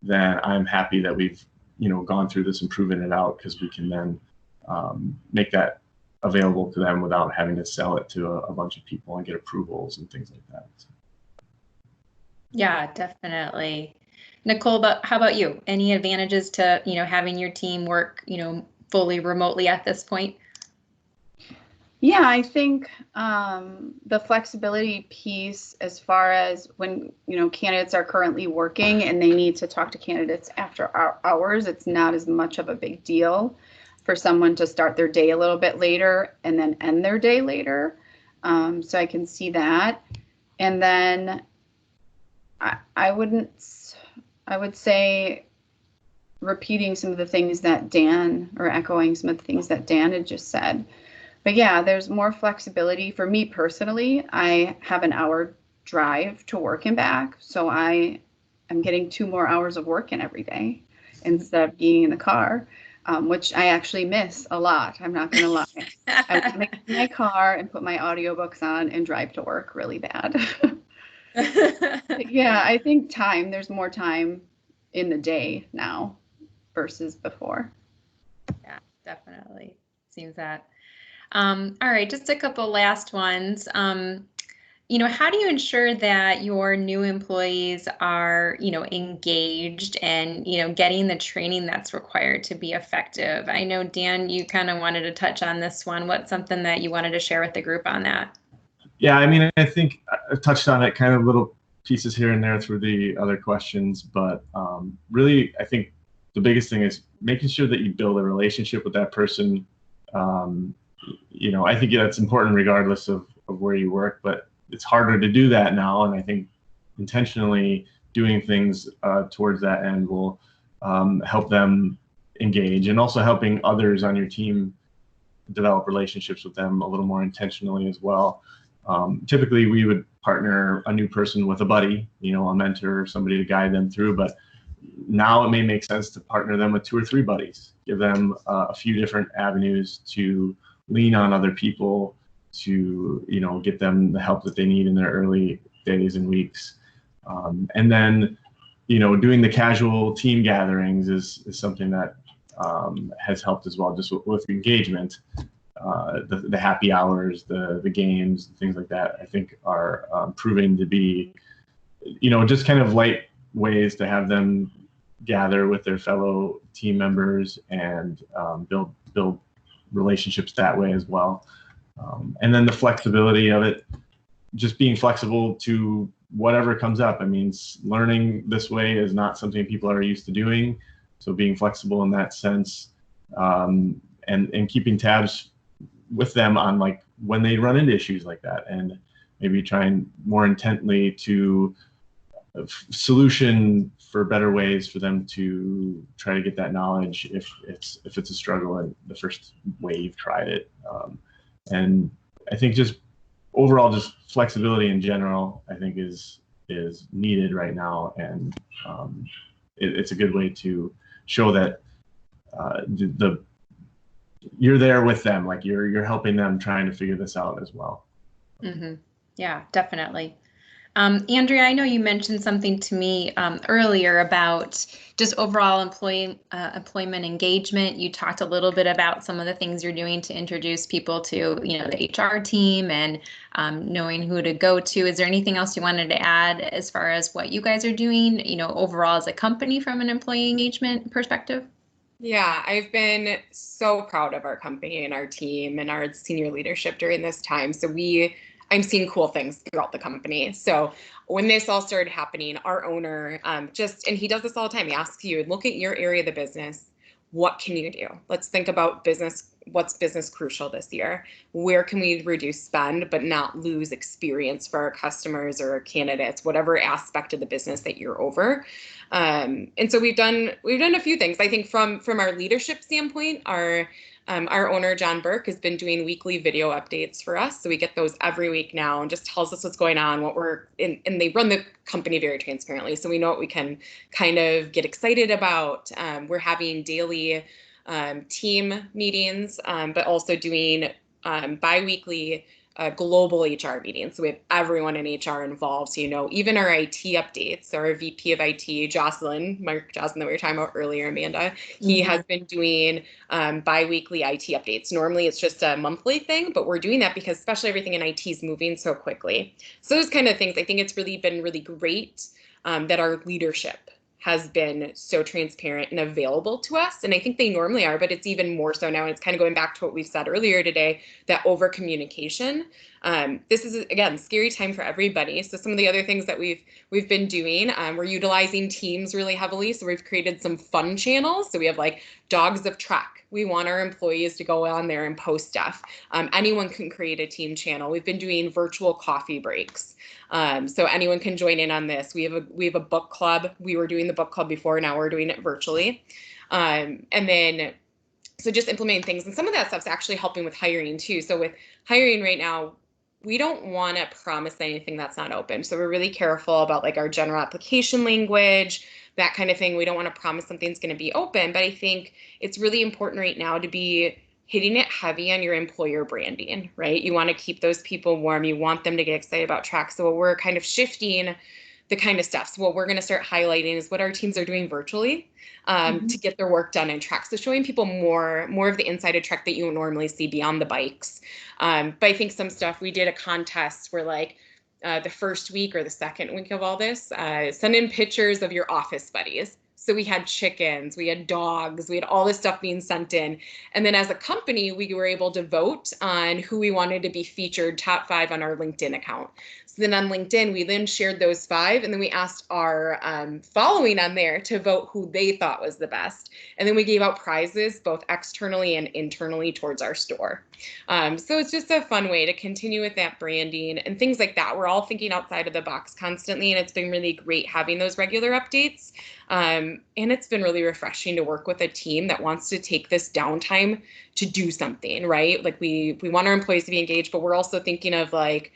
then I'm happy that we've gone through this and proven it out, because we can then make that available to them without having to sell it to a bunch of people and get approvals and things like that. Yeah, definitely. Nicole, but how about you? Any advantages to having your team work fully remotely at this point? Yeah, I think the flexibility piece, as far as when candidates are currently working and they need to talk to candidates after hours, it's not as much of a big deal for someone to start their day a little bit later and then end their day later. So I can see that. And then I would say repeating some of the things that Dan, or echoing some of the things that Dan had just said. But yeah, there's more flexibility. For me personally, I have an hour drive to work and back. So I am getting 2 more hours of work in every day instead of being in the car, which I actually miss a lot. I'm not going to lie. I would make my car and put my audiobooks on and drive to work really bad. Yeah, I think there's more time in the day now versus before. Yeah, definitely. Seems that. All right, just a couple last ones. How do you ensure that your new employees are, engaged and, getting the training that's required to be effective? I know, Dan, you kind of wanted to touch on this one. What's something that you wanted to share with the group on that? Yeah, I mean, I think I've touched on it, kind of little pieces here and there through the other questions, but really, I think the biggest thing is making sure that you build a relationship with that person. I think that's important regardless of where you work, but it's harder to do that now. And I think intentionally doing things towards that end will help them engage, and also helping others on your team develop relationships with them a little more intentionally as well. Typically, we would partner a new person with a buddy, a mentor, or somebody to guide them through. But now it may make sense to partner them with 2 or 3 buddies, give them a few different avenues to lean on other people to, get them the help that they need in their early days and weeks. And then, doing the casual team gatherings is something that has helped as well, just with engagement. The happy hours, the games, things like that, I think are proving to be, just kind of light ways to have them gather with their fellow team members and build relationships that way as well. And then the flexibility of it, just being flexible to whatever comes up. I mean, learning this way is not something people are used to doing. So being flexible in that sense, and keeping tabs with them on like when they run into issues like that, and maybe trying more intently to solution for better ways for them to try to get that knowledge if it's a struggle and the first way you've tried it. And I think just overall, just flexibility in general, I think is needed right now, and it's a good way to show that you're there with them, like you're helping them trying to figure this out as well. Mm-hmm. Yeah, definitely. Andrea, I know you mentioned something to me earlier about just overall employment engagement. You talked a little bit about some of the things you're doing to introduce people to, the HR team and knowing who to go to. Is there anything else you wanted to add as far as what you guys are doing, overall as a company from an employee engagement perspective? Yeah, I've been so proud of our company and our team and our senior leadership during this time. So I'm seeing cool things throughout the company. So when this all started happening, our owner and he does this all the time. He asks you, look at your area of the business. what can you do? Let's think about business. What's business crucial this year? Where can we reduce spend but not lose experience for our customers or our candidates, whatever aspect of the business that you're over? And so we've done a few things. I think from our leadership standpoint, our owner, John Burke, has been doing weekly video updates for us. So we get those every week now and just tells us what's going on, what we're in, and they run the company very transparently. So we know what we can kind of get excited about. We're having daily team meetings, but also doing bi-weekly global HR meetings. So we have everyone in HR involved. So, even our IT updates, our VP of IT, Mark Jocelyn that we were talking about earlier, Amanda, he has been doing bi-weekly IT updates. Normally it's just a monthly thing, but we're doing that because especially everything in IT is moving so quickly. So those kind of things, I think it's really been really great that our leadership has been so transparent and available to us. And I think they normally are, but it's even more so now. And it's kind of going back to what we said earlier today, that over communication. This is, again, scary time for everybody. So some of the other things that we've been doing, we're utilizing Teams really heavily. So we've created some fun channels. So we have like Dogs of Trek. We want our employees to go on there and post stuff. Anyone can create a team channel. We've been doing virtual coffee breaks. So anyone can join in on this. We have a book club. We were doing the book club before, now we're doing it virtually. And then, so just implementing things. And some of that stuff's actually helping with hiring too. So with hiring right now, we don't want to promise anything that's not open. So we're really careful about like our general application language, that kind of thing. We don't want to promise something's going to be open, but I think it's really important right now to be hitting it heavy on your employer branding, right? You want to keep those people warm. You want them to get excited about Track. So we're kind of shifting the kind of stuff. So what we're going to start highlighting is what our teams are doing virtually to get their work done in Track. So showing people more of the inside of Track that you would normally see beyond the bikes. But I think some stuff, we did a contest where like the first week or the second week of all this, send in pictures of your office buddies. So we had chickens, we had dogs, we had all this stuff being sent in. And then as a company, we were able to vote on who we wanted to be featured top 5 on our LinkedIn account. So then on LinkedIn, we then shared those 5, and then we asked our following on there to vote who they thought was the best. And then we gave out prizes both externally and internally towards our store. So it's just a fun way to continue with that branding and things like that. We're all thinking outside of the box constantly, and it's been really great having those regular updates. And it's been really refreshing to work with a team that wants to take this downtime to do something, right? Like we want our employees to be engaged, but we're also thinking of like,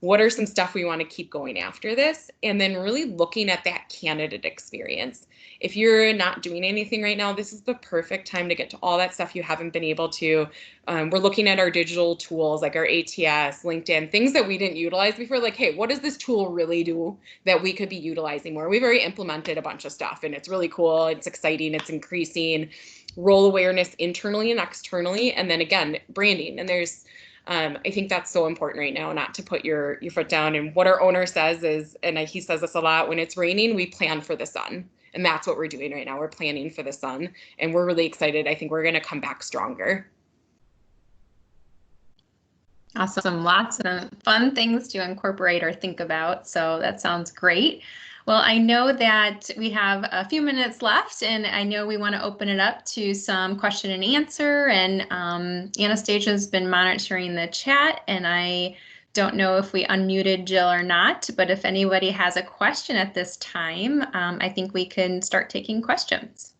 what are some stuff we want to keep going after this? And then really looking at that candidate experience. If you're not doing anything right now, this is the perfect time to get to all that stuff you haven't been able to. We're looking at our digital tools like our ATS, LinkedIn, things that we didn't utilize before. Like, hey, what does this tool really do that we could be utilizing more? We've already implemented a bunch of stuff and it's really cool. It's exciting. It's increasing role awareness internally and externally. And then again, branding. And there's I think that's so important right now, not to put your foot down. And what our owner says is, and he says this a lot, when it's raining, we plan for the sun. And that's what we're doing right now. We're planning for the sun. And we're really excited. I think we're going to come back stronger. Awesome. Lots of fun things to incorporate or think about. So that sounds great. Well, I know that we have a few minutes left, and I know we want to open it up to some question and answer. And Anastasia's been monitoring the chat, and I don't know if we unmuted Jill or not, but if anybody has a question at this time, I think we can start taking questions.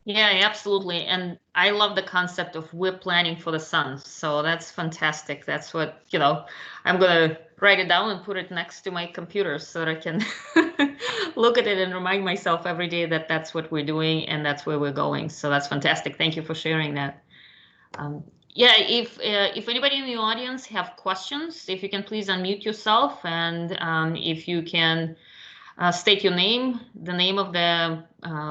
Yeah, absolutely. And I love the concept of we're planning for the sun. So that's fantastic. That's what, I'm going to write it down and put it next to my computer so that I can look at it and remind myself every day that that's what we're doing and that's where we're going. So that's fantastic. Thank you for sharing that. Yeah, if anybody in the audience have questions, if you can please unmute yourself, and if you can state your name, the name of the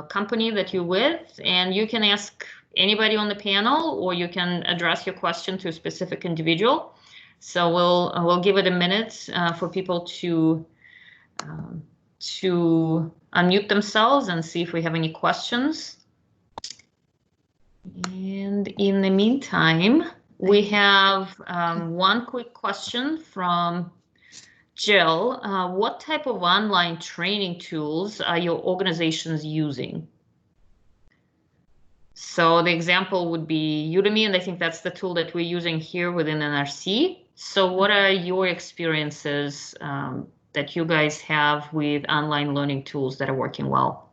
company that you're with, and you can ask anybody on the panel, or you can address your question to a specific individual. So we'll give it a minute for people to unmute themselves and see if we have any questions. And in the meantime, we have one quick question from Jill, what type of online training tools are your organizations using? So the example would be Udemy, and I think that's the tool that we're using here within NRC. So what are your experiences that you guys have with online learning tools that are working well?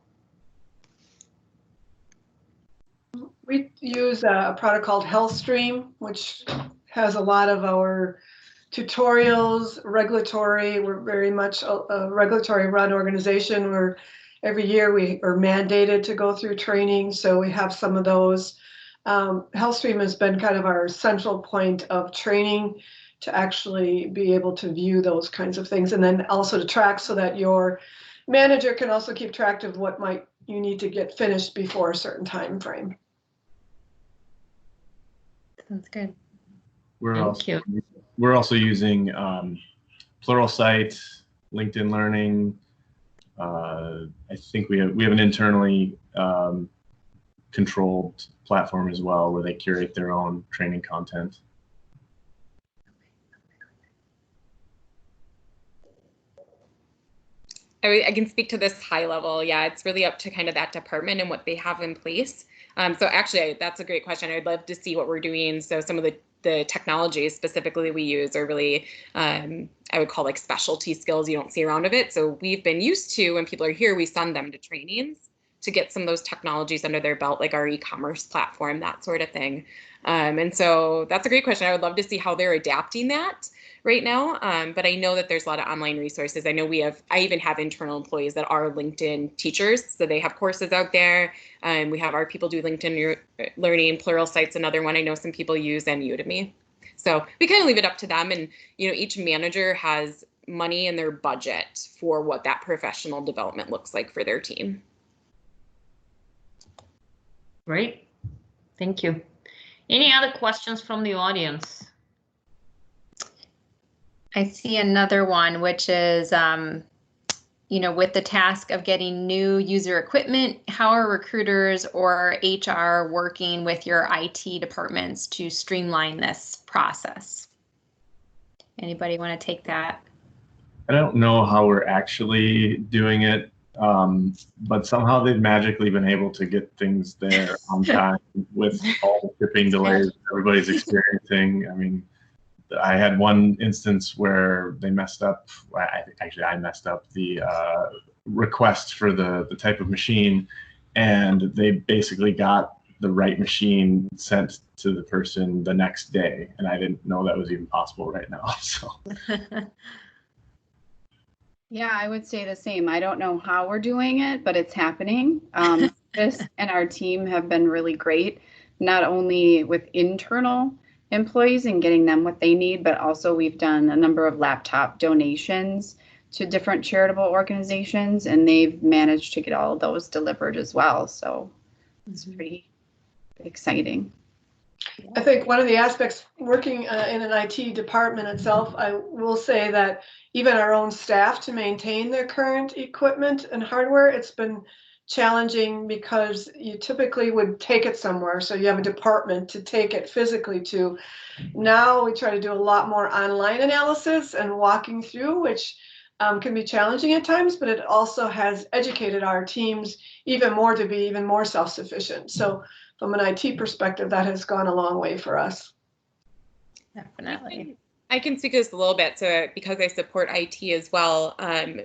We use a product called HealthStream, which has a lot of our tutorials, regulatory. We're very much a regulatory run organization where every year we are mandated to go through training. So we have some of those. HealthStream has been kind of our central point of training to actually be able to view those kinds of things, and then also to track so that your manager can also keep track of what might you need to get finished before a certain time frame. That's good. We're also using Pluralsight, LinkedIn Learning. I think we have an internally controlled platform as well, where they curate their own training content. I can speak to this high level. Yeah, it's really up to kind of that department and what they have in place. So actually, that's a great question. I'd love to see what we're doing. So some of the technologies specifically we use are really, I would call like specialty skills you don't see around of it. So we've been used to, when people are here, we send them to trainings to get some of those technologies under their belt, like our e-commerce platform, that sort of thing. And so that's a great question. I would love to see how they're adapting that right now. But I know that there's a lot of online resources. I know I even have internal employees that are LinkedIn teachers. So they have courses out there. We have our people do LinkedIn Learning, Pluralsight's another one I know some people use, and Udemy. So we kind of leave it up to them. And, each manager has money in their budget for what that professional development looks like for their team. Great. Thank you. Any other questions from the audience? I see another one, which is, with the task of getting new user equipment, how are recruiters or HR working with your IT departments to streamline this process? Anybody want to take that? I don't know how we're actually doing it, but somehow they've magically been able to get things there on time with all the shipping delays everybody's experiencing. I mean, I had one instance where they messed up. I messed up the request for the type of machine, and they basically got the right machine sent to the person the next day, and I didn't know that was even possible right now. So. Yeah, I would say the same. I don't know how we're doing it, but it's happening. Chris and our team have been really great, not only with internal employees and getting them what they need, but also we've done a number of laptop donations to different charitable organizations, and they've managed to get all of those delivered as well. So it's pretty exciting. I think one of the aspects working in an IT department itself, I will say that even our own staff, to maintain their current equipment and hardware, it's been challenging because you typically would take it somewhere. So you have a department to take it physically to. Now we try to do a lot more online analysis and walking through, which can be challenging at times, but it also has educated our teams even more to be even more self-sufficient. So from an IT perspective, that has gone a long way for us. Definitely. I can speak to this a little bit, so because I support IT as well.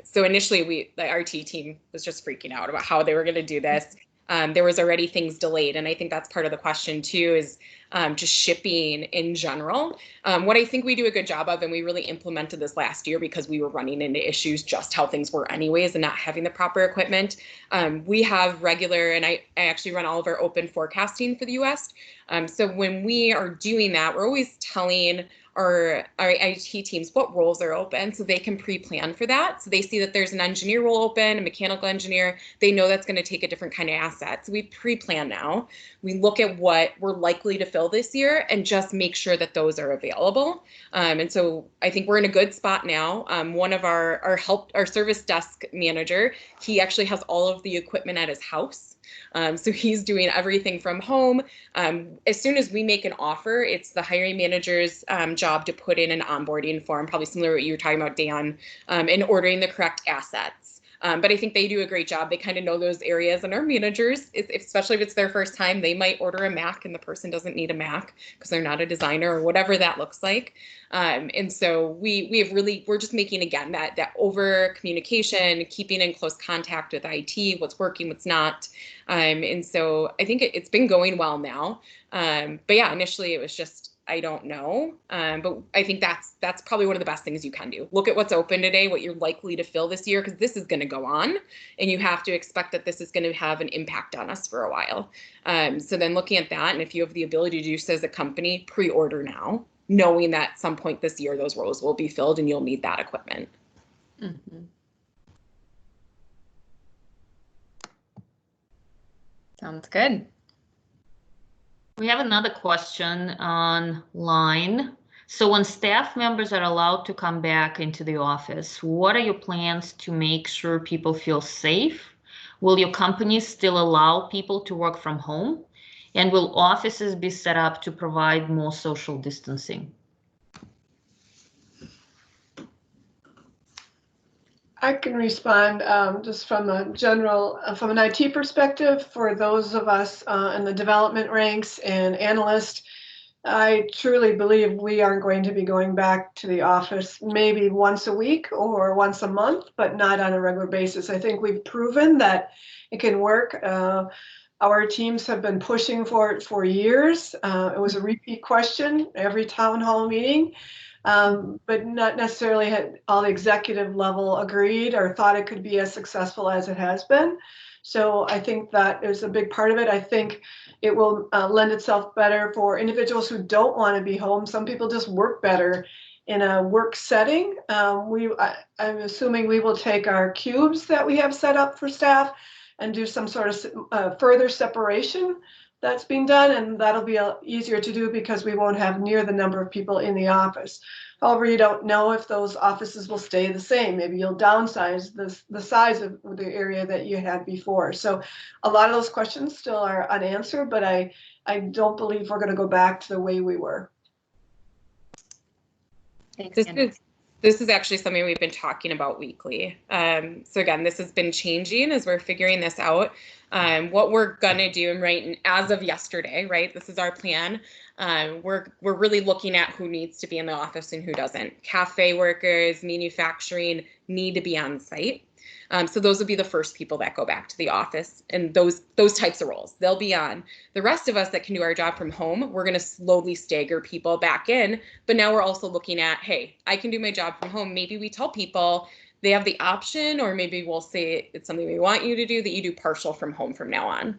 So initially, the RT team was just freaking out about how they were going to do this. There was already things delayed, and I think that's part of the question too, is just shipping in general. What I think we do a good job of, and we really implemented this last year because we were running into issues just how things were anyways and not having the proper equipment. We have regular, and I actually run all of our open forecasting for the US. So when we are doing that, we're always telling our IT teams what roles are open so they can pre-plan for that. So they see that there's an engineer role open, a mechanical engineer, they know that's going to take a different kind of asset. So we pre-plan now. We look at what we're likely to fill this year and just make sure that those are available. And so I think we're in a good spot now. One of our service desk manager, he actually has all of the equipment at his house. So he's doing everything from home. As soon as we make an offer, it's the hiring manager's job to put in an onboarding form, probably similar to what you were talking about, Dan, and ordering the correct assets. But I think they do a great job. They kind of know those areas, and our managers, especially if it's their first time, they might order a Mac and the person doesn't need a Mac because they're not a designer or whatever that looks like. And so we're just making, again, that over communication, keeping in close contact with IT, what's working, what's not. And so I think it's been going well now. But yeah, initially it was just, I don't know. But I think that's probably one of the best things you can do. Look at what's open today, what you're likely to fill this year, because this is going to go on, and you have to expect that this is going to have an impact on us for a while. So then looking at that, and if you have the ability to do so as a company, pre-order now, knowing that at some point this year those roles will be filled and you'll need that equipment. Mm-hmm. Sounds good. We have another question online. So when staff members are allowed to come back into the office, what are your plans to make sure people feel safe? Will your company still allow people to work from home? And will offices be set up to provide more social distancing? I can respond just from a general, from an IT perspective. For those of us in the development ranks and analysts, I truly believe we aren't going to be going back to the office maybe once a week or once a month, but not on a regular basis. I think we've proven that it can work. Our teams have been pushing for it for years. It was a repeat question every town hall meeting. But not necessarily had all the executive level agreed or thought it could be as successful as it has been. So I think that is a big part of it. I think it will lend itself better for individuals who don't want to be home. Some people just work better in a work setting. I'm assuming we will take our cubes that we have set up for staff and do some sort of further separation that's being done, and that'll be easier to do because we won't have near the number of people in the office. However, you don't know if those offices will stay the same. Maybe you'll downsize the size of the area that you had before. So a lot of those questions still are unanswered, but I don't believe we're going to go back to the way we were. Thanks, This is actually something we've been talking about weekly. So again, this has been changing as we're figuring this out. What we're gonna do, and as of yesterday, right, this is our plan. We're really looking at who needs to be in the office and who doesn't. Cafe workers, manufacturing need to be on site. So those would be the first people that go back to the office, and those types of roles, they'll be on. The rest of us that can do our job from home, we're going to slowly stagger people back in. But now we're also looking at, hey, I can do my job from home. Maybe we tell people they have the option, or maybe we'll say it's something we want you to do, that you do partial from home from now on.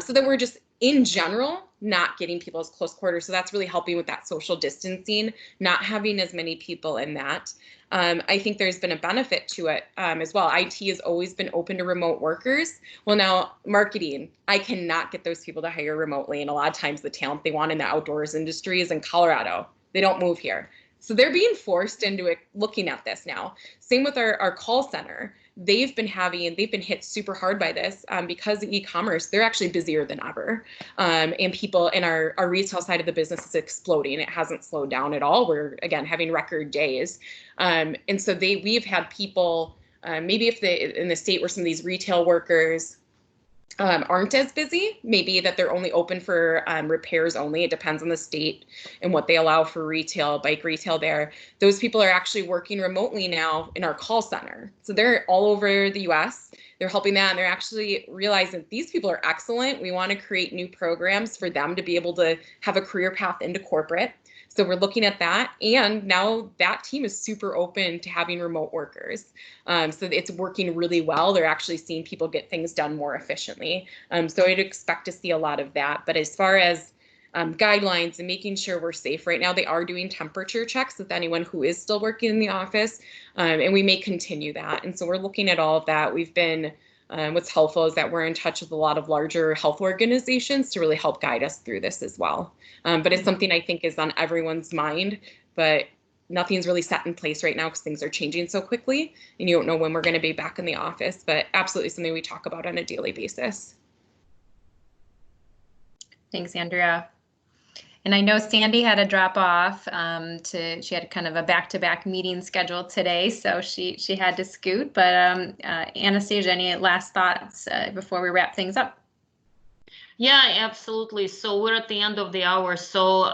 So that we're just, in general, not getting people as close quarters. So that's really helping with that social distancing, not having as many people in that. I think there's been a benefit to it as well. IT has always been open to remote workers. Well, now marketing, I cannot get those people to hire remotely. And a lot of times the talent they want in the outdoors industry is in Colorado. They don't move here. So they're being forced into it, looking at this now. Same with our call center. They've been hit super hard by this because of e-commerce. They're actually busier than ever. And people in our retail side of the business is exploding. It hasn't slowed down at all. We're, again, having record days. And so we've had people, maybe if in the state where some of these retail workers aren't as busy, maybe that they're only open for repairs only. It depends on the state and what they allow for retail, bike retail there. Those people are actually working remotely now in our call center. So they're all over the US. They're helping that, and they're actually realizing that these people are excellent. We want to create new programs for them to be able to have a career path into corporate. So we're looking at that, and now that team is super open to having remote workers. So it's working really well. They're actually seeing people get things done more efficiently. So I'd expect to see a lot of that. But as far as guidelines and making sure we're safe right now, they are doing temperature checks with anyone who is still working in the office, and we may continue that. And so we're looking at all of that. We've been what's helpful is that we're in touch with a lot of larger health organizations to really help guide us through this as well. But it's something I think is on everyone's mind, but nothing's really set in place right now because things are changing so quickly and you don't know when we're going to be back in the office, but absolutely something we talk about on a daily basis. Thanks, Andrea. And I know Sandie had to drop off she had kind of a back-to-back meeting scheduled today, so she had to scoot. But Anastasia, any last thoughts before we wrap things up? Yeah, absolutely. So we're at the end of the hour. So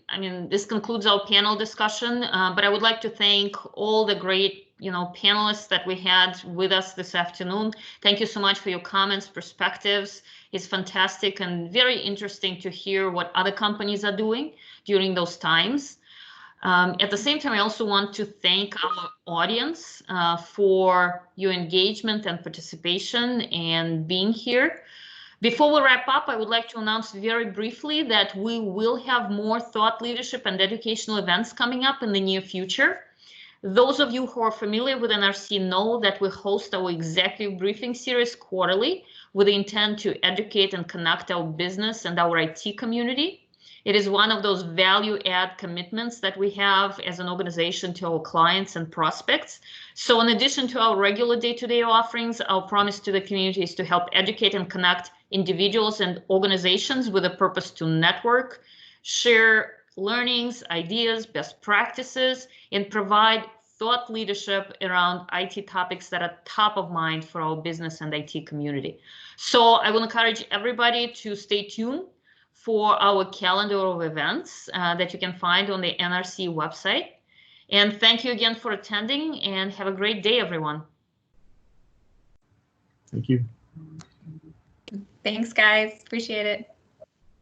I mean, this concludes our panel discussion, but I would like to thank all the great, panelists that we had with us this afternoon. Thank you so much for your comments, perspectives. It's fantastic and very interesting to hear what other companies are doing during those times. At the same time, I also want to thank our audience for your engagement and participation and being here. Before we wrap up, I would like to announce very briefly that we will have more thought leadership and educational events coming up in the near future. Those of you who are familiar with NRC know that we host our executive briefing series quarterly with the intent to educate and connect our business and our IT community. It is one of those value add commitments that we have as an organization to our clients and prospects. So in addition to our regular day-to-day offerings, our promise to the community is to help educate and connect individuals and organizations with a purpose to network, share learnings, ideas, best practices, and provide thought leadership around IT topics that are top of mind for our business and IT community. So I will encourage everybody to stay tuned for our calendar of events that you can find on the NRC website. And thank you again for attending, and have a great day, everyone. Thank you. Thanks, guys. Appreciate it.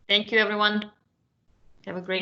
Thank you, everyone. Have a great